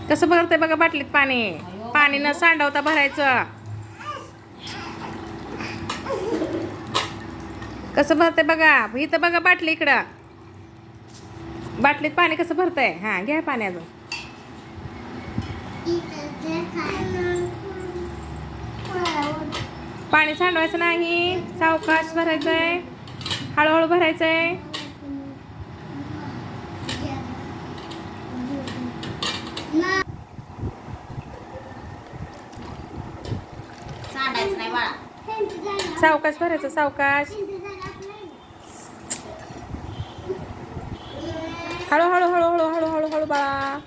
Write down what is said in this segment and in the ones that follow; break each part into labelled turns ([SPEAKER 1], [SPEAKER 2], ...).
[SPEAKER 1] कसं भरतंय बघा बाटलीत पाणी. पाणी न सांडवता भरायचं. कसं भरतंय बघा. इथं बघा बाटली इकडं. बाटलीत पाणी कसं भरतंय. हा घ्या पाणी अजून. पाणी सांडवायचं नाही. सावकाश भरायचंय. हळूहळू भरायचंय.
[SPEAKER 2] सांडायचं नाही बाळा.
[SPEAKER 1] सावकाश भरायचं. सावकाश. हळूहळू हळूहळू हळूहळू हळू बाळा.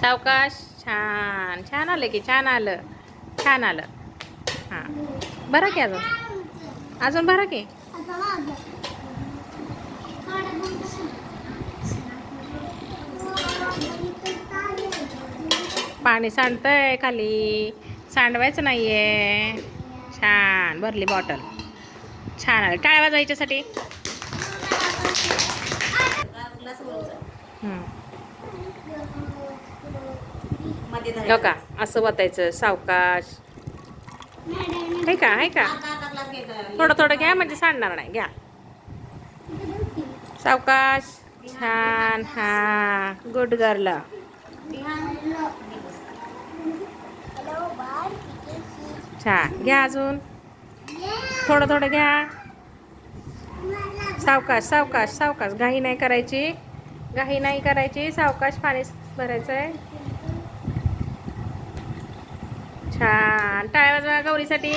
[SPEAKER 1] सावकाश. छान छान आलं की. छान आलं. छान आलं. हां भरा की अजून. अजून भरा की. पाणी सांडतंय खाली. सांडवायचं नाहीये. छान भरली बॉटल. छान आलं. टाळ्या वाजवायच्यासाठी. हो का असं वतायचं. सावकाश. आहे का आहे का. थोडं थोडं घ्या म्हणजे सांडणार नाही. घ्या सावकाश. छान. हा गुड गर्ल. छान घ्या अजून. थोडं थोडं घ्या. सावकाश सावकाश सावकाश. घाई नाही करायची. घाई नाही करायची. सावकाश पाणी भरायचं आहे. छान. टाळ्या वाजवा गौरीसाठी.